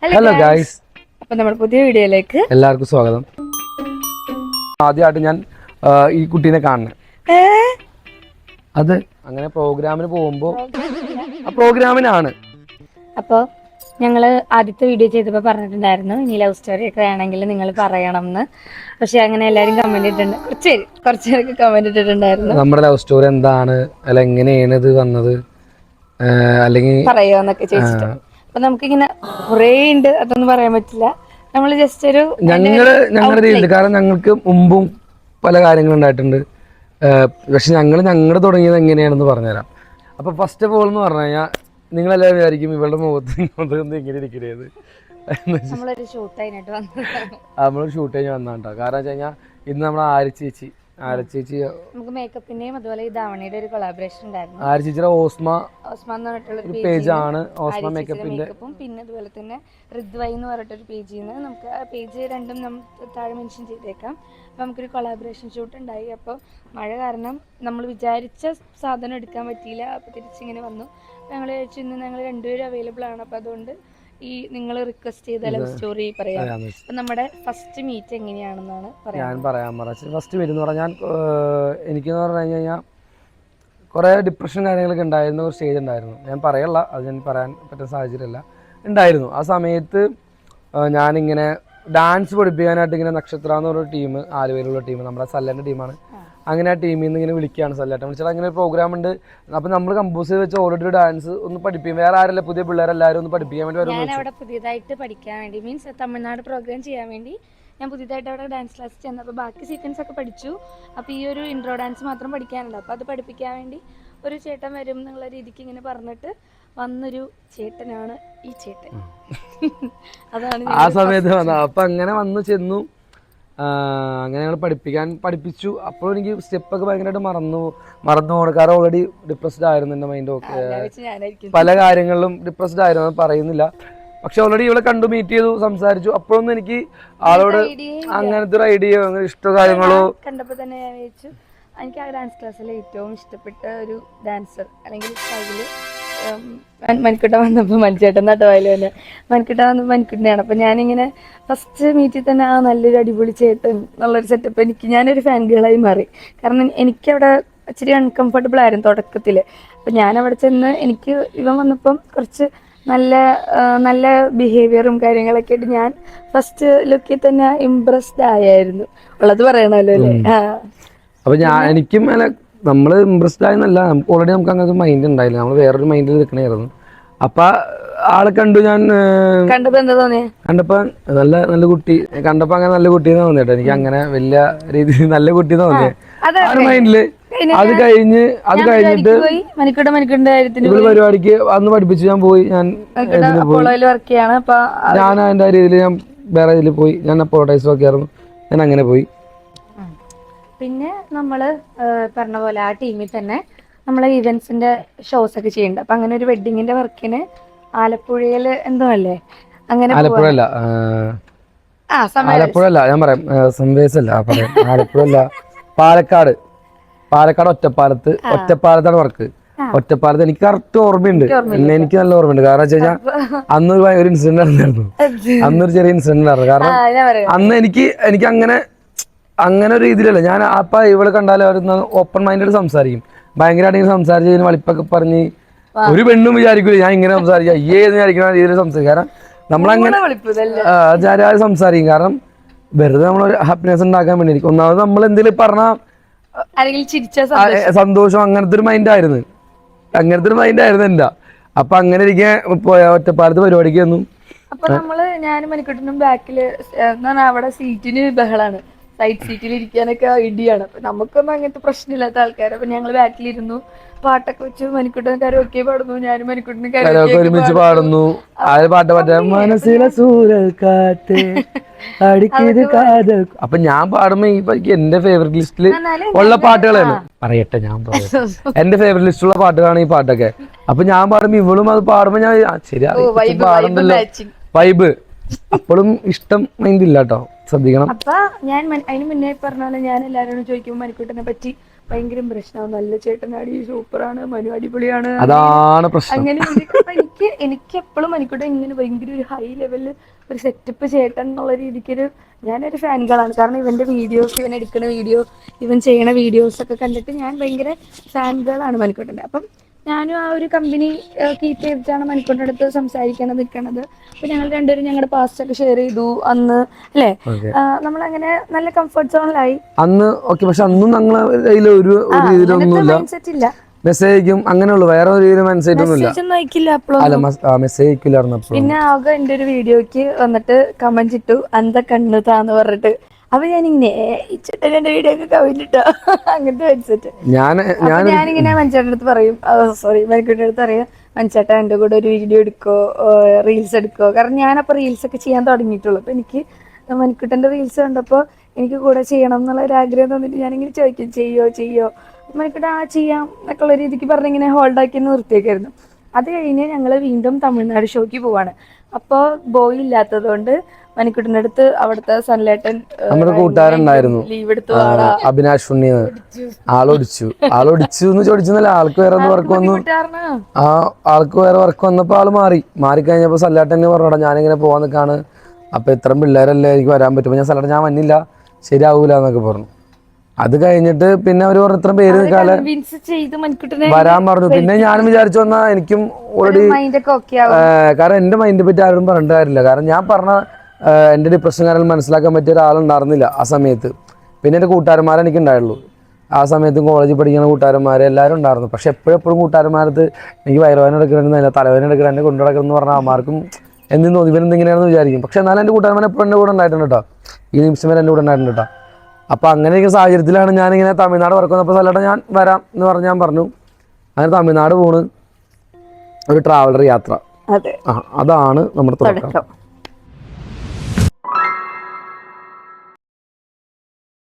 Hello guys, അപ്പൊ നമ്മുടെ പുതിയ വീഡിയോയിലേക്ക് എല്ലാവർക്കും സ്വാഗതം. ആദ്യമായിട്ട് ഞാൻ ഈ കുട്ടീനെ കാണുന്നത് അത് അങ്ങനെ പ്രോഗ്രാമിന് പോകുമ്പോൾ പ്രോഗ്രാമിനാണ്. അപ്പൊ ഞങ്ങള് ആദ്യത്തെ വീഡിയോ ചെയ്തപ്പോ പറഞ്ഞിട്ടുണ്ടായിരുന്നു ഇനി ലവ് സ്റ്റോറി ഒക്കെ വേണമെങ്കിൽ നിങ്ങൾ പറയണം എന്ന്. പക്ഷെ അങ്ങനെ എല്ലാരും കമന്റ് ഇട്ടിട്ടുണ്ട്, കുറച്ചേരൊക്കെ കമന്റ് ഇട്ടിട്ടുണ്ടായിരുന്നു നമ്മുടെ ലവ് സ്റ്റോറി എന്താണ്, അല്ല എങ്ങനെയാണ് ഇത് വന്നത്, അല്ലെങ്കിൽ പറയുമെന്നൊക്കെ ചോദിച്ചിട്ട്. അപ്പൊ നമുക്കിങ്ങനെ കുറേ ഉണ്ട്, അതൊന്നും പറയാൻ പറ്റില്ല. നമ്മൾ ജസ്റ്റ് ഒരു ഞങ്ങളുടെ രീതിയിൽ, കാരണം ഞങ്ങൾക്ക് മുമ്പും പല കാര്യങ്ങളും ഉണ്ടായിട്ടുണ്ട്. പക്ഷെ ഞങ്ങളുടെ തുടങ്ങിയത് എങ്ങനെയാണെന്ന് പറഞ്ഞുതരാം. അപ്പൊ ഫസ്റ്റ് ഓഫ് ഓൾ എന്ന് പറഞ്ഞു കഴിഞ്ഞാൽ നിങ്ങളെല്ലാവരും വിചാരിക്കും ഇവളുടെ മുഖത്ത് ഇങ്ങനെ ഇരിക്കണേത്. നമ്മളൊരു ഷൂട്ട് കഴിഞ്ഞിട്ട് നമ്മളൊരു ഷൂട്ട് കഴിഞ്ഞ് വന്നാട്ടോ. കാരണം വെച്ച് കഴിഞ്ഞാൽ ഇന്ന് നമ്മൾ ആര്യ ചേച്ചി നമുക്ക് മേക്കപ്പിന്റെയും അതുപോലെ ഈ ധാവണിയുടെ ഒരു കൊളാബറേഷൻ ഉണ്ടായിരുന്നു. ആര്യ ചേച്ചിയുടെ ഓസ്മ എന്ന് പറഞ്ഞിട്ടുള്ള ഒരു പേജാണ്, ഓസ്മ മേക്കപ്പിന്റെ. പിന്നെ അതുപോലെ തന്നെ ഋദ്വൈ എന്ന് പറഞ്ഞിട്ടൊരു പേജിൽ നിന്ന് നമുക്ക് ആ പേജ് രണ്ടും നമുക്ക് താഴെ മെൻഷൻ ചെയ്തേക്കാം. അപ്പോൾ നമുക്കൊരു കൊളാബറേഷൻ ഷൂട്ട് ഉണ്ടായി. അപ്പോൾ മഴ കാരണം നമ്മൾ വിചാരിച്ച സാധനം എടുക്കാൻ പറ്റിയില്ല. അപ്പോൾ തിരിച്ചിങ്ങനെ വന്നു. ഞങ്ങൾ വിചാരിച്ചു ഇന്ന് ഞങ്ങൾ രണ്ടുപേരും അവൈലബിൾ ആണ്. അപ്പോൾ അതുകൊണ്ട് ഈ നിങ്ങൾ റിക്വസ്റ്റ് ചെയ്ത ലവ് സ്റ്റോറി പറയാം. അപ്പം നമ്മുടെ ഫസ്റ്റ് മീറ്റ് എങ്ങനെയാണെന്നാണ് ഞാൻ പറയാൻ പറഞ്ഞത്. ഫസ്റ്റ് മീറ്റ് എന്ന് പറഞ്ഞാൽ എനിക്കെന്ന് പറഞ്ഞു കഴിഞ്ഞാൽ കുറേ ഡിപ്രഷൻ കാര്യങ്ങളൊക്കെ ഉണ്ടായിരുന്ന ഒരു സ്റ്റേജ് ഉണ്ടായിരുന്നു. ഞാൻ പറയല്ല, അത് ഞാൻ പറയാൻ പറ്റുന്ന സാഹചര്യമല്ല, ഉണ്ടായിരുന്നു. ആ സമയത്ത് ഞാനിങ്ങനെ ഡാൻസ് പഠിപ്പിക്കാനായിട്ട് ഇങ്ങനെ നക്ഷത്ര എന്ന് പറഞ്ഞൊരു ടീം, ആലുവയിലുള്ള ടീം, നമ്മുടെ സല്ലൻ്റെ ടീമാണ്. അങ്ങനെ ആ ടീമിൽ നിന്ന് ഇങ്ങനെ വിളിക്കുകയാണ്, സല്ലേട്ടൻ വിളിച്ചാൽ അങ്ങനെ ഒരു പ്രോഗ്രാം ഉണ്ട്. അപ്പം നമ്മൾ കമ്പോസ് ചെയ്ത് വെച്ച ഓൾറെഡി ഒരു ഡാൻസ് ഒന്ന് പഠിപ്പിക്കും. വേറെ ആരല്ല, പുതിയ പിള്ളേരെല്ലാവരും ഒന്ന് പഠിപ്പിക്കാൻ വേണ്ടി വരും. ഞാൻ അവിടെ പുതിയതായിട്ട് പഠിക്കാൻ വേണ്ടി, മീൻസ് തമിഴ്നാട് പ്രോഗ്രാം ചെയ്യാൻ വേണ്ടി ഞാൻ പുതിയതായിട്ട് അവിടെ ഡാൻസ് ക്ലാസ് ചെന്നപ്പോൾ ബാക്കി സീക്വൻസ് ഒക്കെ പഠിച്ചു. അപ്പോൾ ഈ ഒരു ഇൻട്രോ ഡാൻസ് മാത്രം പഠിക്കാനുണ്ട്. അപ്പോൾ അത് പഠിപ്പിക്കാൻ വേണ്ടി ഒരു ചേട്ടൻ വരും എന്നുള്ള രീതിക്ക് ഇങ്ങനെ പറഞ്ഞിട്ട് വന്നൊരു ചേട്ടനാണ് ഈ ചേട്ടൻ. അതാണ് ആ സമയത്ത് വന്നത്. അപ്പം അങ്ങനെ വന്നു ചെന്നു, അങ്ങനെ ഞങ്ങൾ പഠിപ്പിച്ചു. അപ്പോൾ എനിക്ക് സ്റ്റെപ്പൊക്കെ ഭയങ്കരമായിട്ട് മറന്നു പോകണം. കാരണം ഓൾറെഡി ഡിപ്രസ്ഡ് ആയിരുന്നു എൻ്റെ മൈൻഡ്. ഒക്കെ പല കാര്യങ്ങളിലും ഡിപ്രസ്ഡ് ആയിരുന്നു, അത് പറയുന്നില്ല. പക്ഷെ ഓൾറെഡി ഇവളെ കണ്ടു, മീറ്റ് ചെയ്തു, സംസാരിച്ചു. അപ്പോഴൊന്നും എനിക്ക് ആളോട് അങ്ങനത്തെ ഒരു ഐഡിയ, അങ്ങനെ ഇഷ്ടമോ കാര്യങ്ങളോ കണ്ടപ്പോൾ തന്നെ ഞാൻ വിചാരിച്ചു എനിക്ക് ആ ഡാൻസ് ക്ലാസ്സിൽ ഏറ്റവും ഇഷ്ടപ്പെട്ട ഒരു ഡാൻസർ അല്ലെങ്കിൽ സ്റ്റൈല് മനിക്കുട്ട വന്നപ്പോൾ മനിച്ചേട്ടൻ നട്ടുവായാലും തന്നെ മനിക്കുട്ട വന്നപ്പോൾ മനിക്കുട്ടനെയാണ്. അപ്പം ഞാനിങ്ങനെ ഫസ്റ്റ് മീറ്റിൽ തന്നെ ആ നല്ലൊരു അടിപൊളി ചേട്ടൻ എന്നുള്ളൊരു സെറ്റപ്പ് ഞാനൊരു ഫാൻ ഗേളായി മാറി. കാരണം എനിക്കവിടെ ഇച്ചിരി അൺകംഫർട്ടബിൾ ആയിരുന്നു തുടക്കത്തിൽ. അപ്പം ഞാനവിടെ ചെന്ന് എനിക്ക് ഇവൻ വന്നപ്പം കുറച്ച് നല്ല ബിഹേവിയറും കാര്യങ്ങളൊക്കെ ആയിട്ട് ഞാൻ ഫസ്റ്റ് ലുക്കിൽ തന്നെ ഇംപ്രസ്ഡ് ആയിരുന്നു. ഉള്ളത് പറയണല്ലോ അല്ലേ? അപ്പൊ എനിക്കും നമ്മൾ ഇംപ്രസ്ഡ് ആയെന്നല്ല, നമുക്ക് ഓൾറെഡി നമുക്ക് അങ്ങനത്തെ മൈൻഡ് ഉണ്ടായില്ല, നമ്മൾ വേറൊരു മൈൻഡിൽ നിൽക്കണായിരുന്നു. അപ്പൊ ആളെ കണ്ടു, ഞാൻ കണ്ടപ്പോ എന്താ തോന്നിയ? കണ്ടപ്പോ നല്ല കുട്ടി, കണ്ടപ്പോ അങ്ങനെ നല്ല കുട്ടീന്ന് തോന്നിട്ടോ. എനിക്ക് അങ്ങനെ വലിയ രീതിയിൽ നല്ല കുട്ടീന്ന് തോന്നിയേ ആ ഒരു മൈൻഡില്. അത് കഴിഞ്ഞിട്ട് ഇവള് പരിപാടിക്ക് അന്ന് പഠിപ്പിച്ച് ഞാൻ പോയി. ഞാൻ അതിന്റെ രീതിയിൽ ഞാൻ വേറെ ഇതിൽ പോയി. ഞാൻ അപ്പോളൈസ് ഒക്കെ ആയിരുന്നു, ഞാൻ അങ്ങനെ പോയി. പിന്നെ നമ്മള് പറഞ്ഞ പോലെ ആ ടീമിൽ തന്നെ നമ്മളെ ഇവന്റ്സിന്റെ ഷോസ് ഒക്കെ ചെയ്യുന്നുണ്ട്. അപ്പൊ അങ്ങനെ ഒരു വെഡിങ്ങിന്റെ വർക്കിന് ആലപ്പുഴയില് എന്തോ അല്ലേ, അങ്ങനെ ആലപ്പുഴ അല്ല, ഞാൻ പറയാം സംവേസല്ല, പറയാം ആലപ്പുഴ, പാലക്കാട് ഒറ്റപ്പാലത്താണ് വർക്ക്. ഒറ്റപ്പാലത്ത് എനിക്ക് കറക്റ്റ് ഓർമ്മയുണ്ട്, എനിക്ക് നല്ല ഓർമ്മയുണ്ട്. കാരണം വെച്ച് കഴിഞ്ഞാൽ അന്ന് ഒരു ഇൻസിഡന്റ് നടന്നായിരുന്നു, അന്നൊരു ചെറിയ ഇൻസിഡന്റ് നടന്നു. കാരണം അന്ന് എനിക്ക് അങ്ങനെ ഒരു രീതിയിലല്ല ഞാൻ. അപ്പൊ ഇവള് കണ്ടാലും അവരൊന്ന് ഓപ്പൺ മൈൻഡായിട്ട് സംസാരിക്കും, ഭയങ്കരമായിട്ട് സംസാരിച്ച് വളിപ്പൊക്കെ പറഞ്ഞ് ഒരു പെണ്ണും വിചാരിക്കൂല ഞാൻ ഇങ്ങനെ സംസാരിക്കാം, ഏന്ന് വിചാരിക്കുന്ന രീതിയിൽ സംസാരിക്കും. കാരണം നമ്മളങ്ങനെ സംസാരിക്കും, കാരണം വെറുതെ നമ്മളൊരു ഹാപ്പിനെസ് ഉണ്ടാക്കാൻ വേണ്ടി. ഒന്നാമത് നമ്മൾ എന്തെങ്കിലും പറഞ്ഞാൽ സന്തോഷം, അങ്ങനത്തെ ഒരു മൈൻഡായിരുന്നു എൻ്റെ. അപ്പൊ അങ്ങനെ ഇരിക്കാൻ പോയ ഒറ്റപ്പാലത്ത് പരിപാടിക്ക് വന്നു. അപ്പൊ ഞാനും മണിക്കുട്ടനും ബാക്കില് അവിടെ സീറ്റിന് ബഹളാണ്, സൈഡ് സീറ്റിൽ ഇരിക്കാനൊക്കെ ഇടിയാണ്. അപ്പൊ നമുക്കൊന്നും അങ്ങനത്തെ പ്രശ്നമില്ലാത്ത ആൾക്കാർ. അപ്പൊ ഞങ്ങള് ബാക്കിലിരുന്നു, പാട്ടൊക്കെ വെച്ച് മണിക്കുട്ടൻ കരോക്കെ പാടുന്നു, ഞാനും മണിക്കുട്ടനും കരോക്കെ ഒരുമിച്ച് പാടുന്നു. ആ പാട്ട് മനസ്സിലെ സൂര്യക്കാറ്റ് അടിക്കിത് കാതൽ. അപ്പൊ ഞാൻ പാടുമ്പോ എന്റെ ഫേവറേറ്റ് ലിസ്റ്റിൽ ഉള്ള പാട്ടുകളാണ്, പറയട്ടെ ഞാൻ എന്റെ ഫേവറേറ്റ് ലിസ്റ്റിലുള്ള പാട്ടുകളാണ് ഈ പാട്ടൊക്കെ. അപ്പൊ ഞാൻ പാടുമ്പോ ഇവളും അത് പാടുമ്പോ ഞാൻ ശരിയാ പാടുന്നല്ലോ, വൈബ്. അപ്പോഴും ഇഷ്ടം മൈൻഡ് ഇല്ല കേട്ടോ, ശ്രദ്ധിക്കണം. അപ്പൊ ഞാൻ അതിന് മുന്നേ പറഞ്ഞ പോലെ ഞാൻ എല്ലാവരോടും ചോദിക്കുമ്പോൾ മണിക്കൂട്ടിനെ പറ്റി ഭയങ്കര പ്രശ്നമാണ്. നല്ല ചേട്ടനാടി, സൂപ്പറാണ്, മനു അടിപൊളിയാണ്, അതാണ് പ്രശ്നം. അങ്ങനെ എനിക്ക് എപ്പോഴും മനിക്കൂട്ടൻ ഇങ്ങനെ ഭയങ്കര ഒരു ഹൈ ലെവലിൽ ഒരു സെറ്റപ്പ് ചേട്ടൻ എന്നുള്ള രീതിക്കൊരു ഞാനൊരു ഫാൻ ഗേളാണ്. കാരണം ഇവന്റെ വീഡിയോസ്, ഇവൻ എടുക്കുന്ന വീഡിയോ, ഇവൻ ചെയ്യണ വീഡിയോസ് ഒക്കെ കണ്ടിട്ട് ഞാൻ ഭയങ്കര ഫാൻ ഗേളാണ് മനിക്കൂട്ടൻ്റെ. അപ്പം ഞാനും ആ ഒരു കമ്പനി കീപ്പ് ചെയ്തിട്ടാണ് മനിക്കൂട്ടൻ്റെ അടുത്ത് സംസാരിക്കണത്, നിൽക്കണത്. അപ്പൊ ഞങ്ങൾ രണ്ടുപേരും ഞങ്ങളുടെ പാസ്റ്റ് ഒക്കെ ഷെയർ ചെയ്തു അന്ന്, അല്ലേ? നമ്മളങ്ങനെ നല്ല കംഫർട്ട് സോണിലായി അന്ന്. ഓക്കെ, പക്ഷെ അന്നും ഞങ്ങളെ കയ്യിൽ ഒരു രീതിയിലൊന്നുമില്ല. മൈൻഡ് സെറ്റ് ഇല്ല. മെസ്സേജ് അയക്കും, അങ്ങനെയുള്ളൂ, വേറെ ഒരു രീതിയിൽ മനസ്സിലായിട്ട് ഒന്നുമില്ല. മെസ്സേജ് അയക്കില്ലായിരുന്നു. പിന്നെ ആകെ എന്റെ ഒരു വീഡിയോക്ക് വന്നിട്ട് കമന്റ് ഇട്ടു, അന്ത കണ്ണ് താന്ന് പറഞ്ഞിട്ട്. അപ്പൊ ഞാനിങ്ങനെ ചേട്ടൻ്റെ വീഡിയോ ഒക്കെ കമന്റ് ഇട്ടോ, അങ്ങനത്തെ മൈൻഡ്. ഞാനിങ്ങനെ മനുഷ്യരുടെ അടുത്ത് പറയും, സോറി മനിക്കുട്ടിയുടെ അടുത്ത് അറിയാം, മനുച്ചേട്ടാ എൻ്റെ കൂടെ ഒരു വീഡിയോ എടുക്കോ, റീൽസ് എടുക്കോ. കാരണം ഞാനപ്പോൾ റീൽസ് ഒക്കെ ചെയ്യാൻ തുടങ്ങിയിട്ടുള്ളൂ. അപ്പൊ എനിക്ക് മനിക്കുട്ടൻ്റെ റീൽസ് കണ്ടപ്പോൾ എനിക്ക് കൂടെ ചെയ്യണം എന്നുള്ള ഒരു ആഗ്രഹം തോന്നിട്ട് ഞാനിങ്ങനെ ചോദിക്കും, ചെയ്യോ മനിക്കുട്ട ചെയ്യാം എന്നൊക്കെ ഉള്ള രീതിക്ക് പറഞ്ഞിങ്ങനെ ഹോൾഡാക്കി നിർത്തിയേക്കായിരുന്നു. അത് കഴിഞ്ഞ് ഞങ്ങൾ വീണ്ടും തമിഴ്നാട് ഷോയ്ക്ക് പോവാണ്. അപ്പോൾ ബോയ് ഇല്ലാത്തത് കൊണ്ട് മനിക്കുട്ടൻ്റെ അടുത്ത് അവിടുത്തെ സൺലേട്ടൻ നമ്മുടെ കൂട്ടുകാരുണ്ടായിരുന്നു, ലീവ് എടുത്തു, അഭിനാഷ് ഉണ്ണി. ആളൊടിച്ചു എന്ന് ചോദിച്ചെന്നല്ല, ആൾക്ക് വേറെ വർക്ക് വന്നു. ആൾക്ക് വേറെ വർക്ക് വന്നപ്പോൾ ആള് മാറിക്കഴിഞ്ഞപ്പോൾ സല്ലാട്ടൻ തന്നെ പറഞ്ഞോടാ ഞാനിങ്ങനെ പോവാൻ നിൽക്കാണ്, അപ്പൊ ഇത്രയും പിള്ളേരല്ലേ എനിക്ക് വരാൻ പറ്റും. ഞാൻ സല്ലാട്ടൻ ഞാൻ വന്നില്ല, ശരിയാവൂല എന്നൊക്കെ പറഞ്ഞു. അത് കഴിഞ്ഞിട്ട് പിന്നെ അവർ പറഞ്ഞു ഇത്രയും പേര് നിൽക്കാതെ വരാൻ പറഞ്ഞു. പിന്നെ ഞാനും വിചാരിച്ചു വന്നാൽ എനിക്കും ഓൾറെഡി, കാരണം എന്റെ മൈൻഡിനെ പറ്റി ആരും പറഞ്ഞിട്ട് കാര്യമില്ല. കാരണം ഞാൻ പറഞ്ഞ എന്റെ ഡിപ്രഷൻ കാരണം മനസ്സിലാക്കാൻ പറ്റിയ ഒരാളുണ്ടായിരുന്നില്ല ആ സമയത്ത്. പിന്നെ എൻ്റെ കൂട്ടുകാരന്മാരെ എനിക്ക് ഉണ്ടായുള്ളൂ ആ സമയത്ത്. കോളേജിൽ പഠിക്കുന്ന കൂട്ടുകാരന്മാരെ എല്ലാവരും ഉണ്ടായിരുന്നു. പക്ഷെ എപ്പോഴും കൂട്ടുകാരന്മാരത്ത് എനിക്ക് വയറുവേദന എടുക്കണമെന്നില്ല, തലവേദന എടുക്കണം, എന്നെ കൊണ്ടുനടക്കണം എന്ന് പറഞ്ഞാൽ അമ്മാർക്കും എന്തെന്ന് തോന്നി, ഇവരെന്തെങ്ങനെയാണെന്ന് വിചാരിക്കും. പക്ഷെ എന്നാലും എൻ്റെ കൂട്ടുകാരന്മാർ എപ്പോഴും എൻ്റെ കൂടെ ഉണ്ടായിട്ടുണ്ട് കേട്ടോ, ഈ നിമിഷം വരെ എൻ്റെ കൂടെ ഉണ്ടായിട്ടുണ്ട് കേട്ടോ. അപ്പം അങ്ങനെയൊക്കെ സാഹചര്യത്തിലാണ് ഞാനിങ്ങനെ തമിഴ്നാട് വർക്ക് വന്നപ്പോൾ സല്ലട്ട ഞാൻ വരാം എന്ന് പറഞ്ഞ് ഞാൻ പറഞ്ഞു. അങ്ങനെ തമിഴ്നാട് പോണ് ഒരു ട്രാവലർ യാത്ര, അതാണ് നമ്മുടെ തുടക്കം.